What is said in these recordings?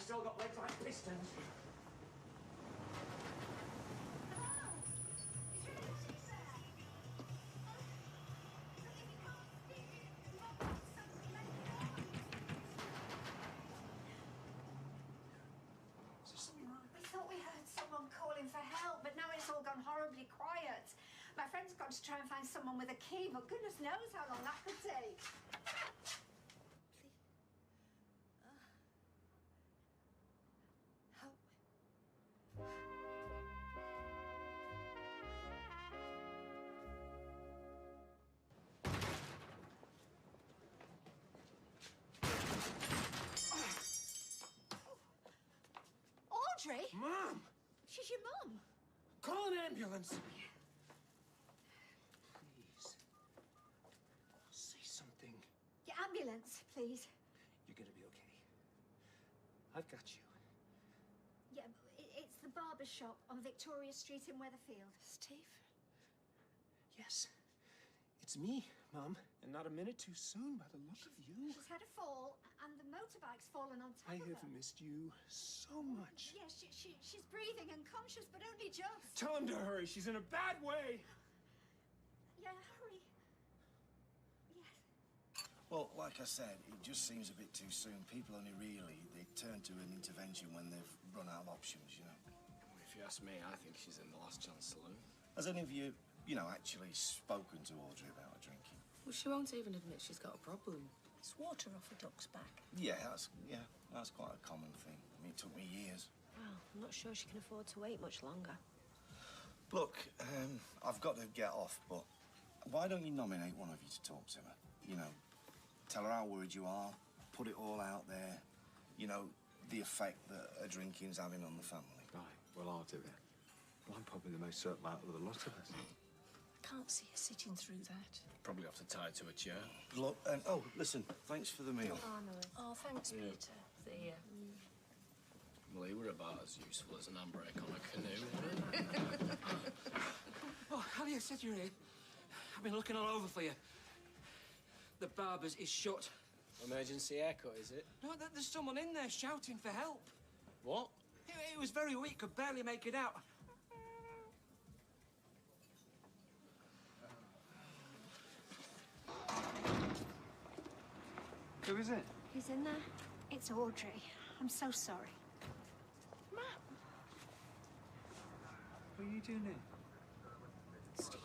still got legs like pistons. For help, but now it's all gone horribly quiet. My friend's got to try and find someone with a key, but goodness knows how long that could take. Help. Audrey? Mom! She's your mum. Call an ambulance. Please. Say something. Your ambulance, please. You're gonna be okay. I've got you. Yeah, it's the barber shop on Victoria Street in Weatherfield. Steve? Yes. It's me, Mum. And not a minute too soon by the look of you. She's had a fall, and the motorbike's fallen on top I of her. have missed you so much. Yes, she's breathing and conscious, but only just. Tell him to hurry. She's in a bad way. Yeah, hurry. Yes. Well, like I said, it just seems a bit too soon. People only really, they turn to an intervention when they've run out of options, you know. If you ask me, I think she's in the last chance saloon. Has any of you, actually spoken to Audrey about her drinking? Well, she won't even admit she's got a problem. It's water off a duck's back. Yeah, that's quite a common thing. I mean, it took me years. Well, I'm not sure she can afford to wait much longer. Look, I've got to get off, but why don't you nominate one of you to talk to her? You know, tell her how worried you are, put it all out there. You know, the effect that her drinking's having on the family. Right, well, I'll do it. Well, I'm probably the most certain out of the lot of us. I can't see her sitting through that. Probably have to tie her to a chair. Look, oh, listen, thanks for the meal. Oh, no. Oh, thanks, Peter. The, Well, he were about as useful as an handbrake on a canoe. Oh, Hallie, I said you're here. I've been looking all over for you. The barber's is shut. Emergency haircut, is it? No, there's someone in there shouting for help. What? He was very weak, could barely make it out. Who is it? He's in there. It's Audrey. I'm so sorry. Mum. What are you doing here? Steve.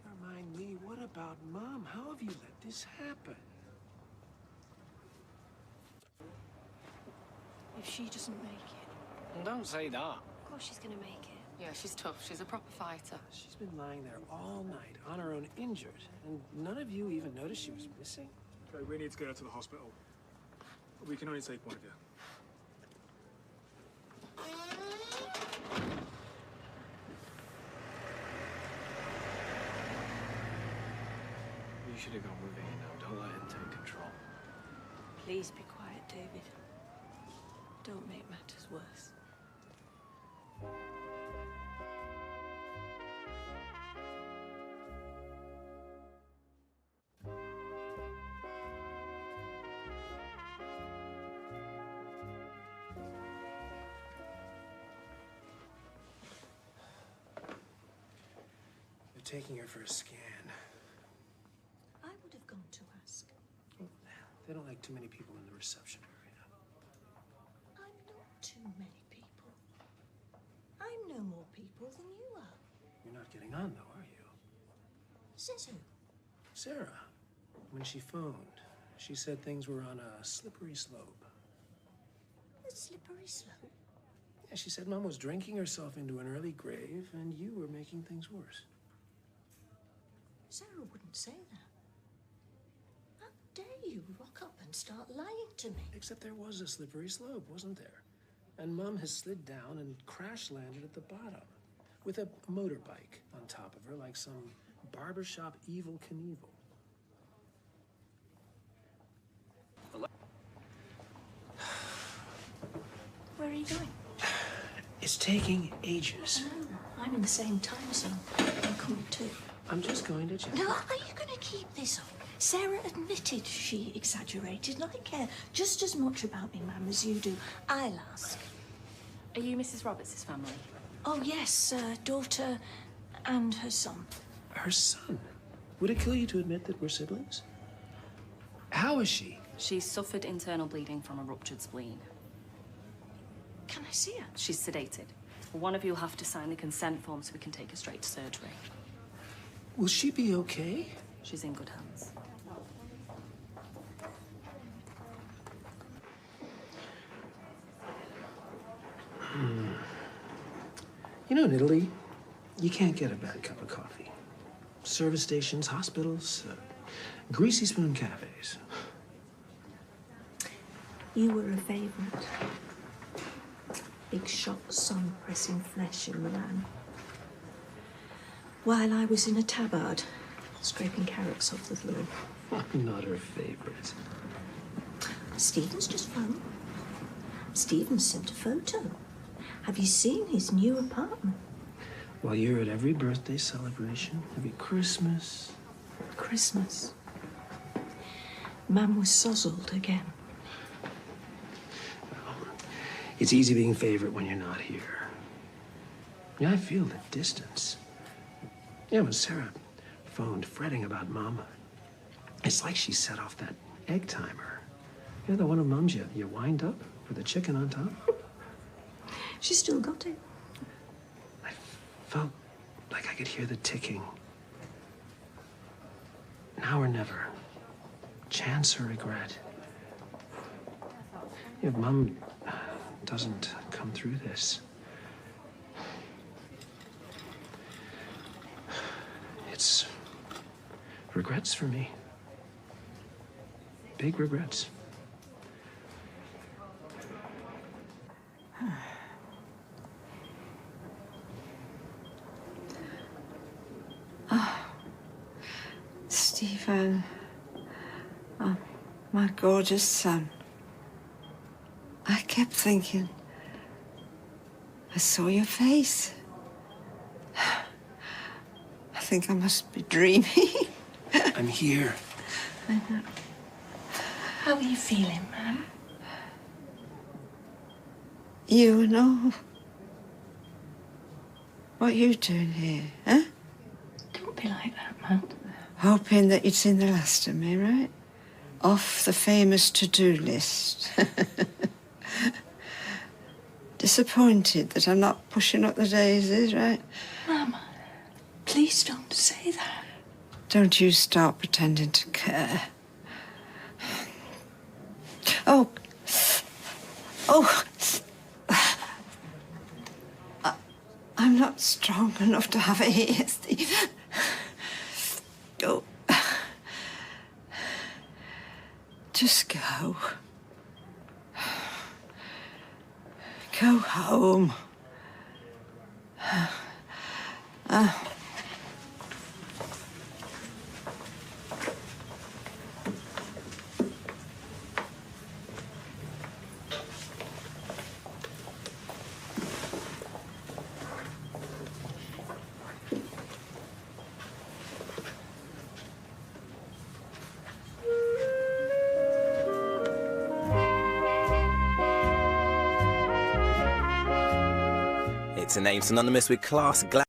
Never mind me. What about Mum? How have you let this happen? If she doesn't make it. Don't say that. Of course she's gonna make it. Yeah, she's tough. She's a proper fighter. She's been lying there all night on her own, injured, and none of you even noticed she was missing? Okay, we need to get her to the hospital. We can only take one of you. You should have gone with Reid now. Don't let him take control. Please be quiet, David. Don't make matters worse. They're taking her for a scan. I would have gone to ask. Oh, they don't like too many people in the reception area. I'm not too many people. I'm no more people than you are. You're not getting on, though, are you? Says who? Sarah, when she phoned, she said things were on a slippery slope. A slippery slope? Yeah, she said Mom was drinking herself into an early grave, and you were making things worse. Sarah wouldn't say that. How dare you rock up and start lying to me? Except there was a slippery slope, wasn't there? And Mom has slid down and crash-landed at the bottom, with a motorbike on top of her, like some barbershop Evel Knievel. Where are you going? It's taking ages. Oh, I'm in the same time zone. I'm coming too. I'm just going to check. No, are you going to keep this up? Sarah admitted she exaggerated, and I care just as much about me, ma'am, as you do. I'll ask. Are you Mrs. Roberts' family? Oh, yes, daughter and her son. Her son? Would it kill you to admit that we're siblings? How is she? She's suffered internal bleeding from a ruptured spleen. Can I see her? She's sedated. One of you will have to sign the consent form so we can take her straight to surgery. Will she be okay? She's in good hands. You know, in Italy, you can't get a bad cup of coffee. Service stations, hospitals, greasy spoon cafes. You were a favourite. Big shot sun pressing flesh in Milan. While I was in a tabard, scraping carrots off the floor. I'm not her favorite. Stephen's just fun. Stephen sent a photo. Have you seen his new apartment? Well, you're at every birthday celebration, every Christmas. Christmas. Mum was sozzled again. It's easy being favorite when you're not here. Yeah, I feel the distance. Yeah, when Sarah phoned fretting about Mom, it's like she set off that egg timer. You know, the one of Mom's you wind up with the chicken on top? She still got it. I felt like I could hear the ticking. Now or never. Chance or regret. If Mom doesn't come through this, it's regrets for me. Big regrets. Stephen, oh, my gorgeous son. I kept thinking, I saw your face. I think I must be dreaming. I'm here. I know. How are you feeling, Mum? You and all. What are you doing here, huh? Don't be like that, Mum. Hoping that you'd seen the last of me, right? Off the famous to-do list. Disappointed that I'm not pushing up the daisies, right? Mama, please don't say that. Don't you start pretending to care. Oh. I'm not strong enough to have it here, Steve. Oh. Just go. Go home. It's a name synonymous with class,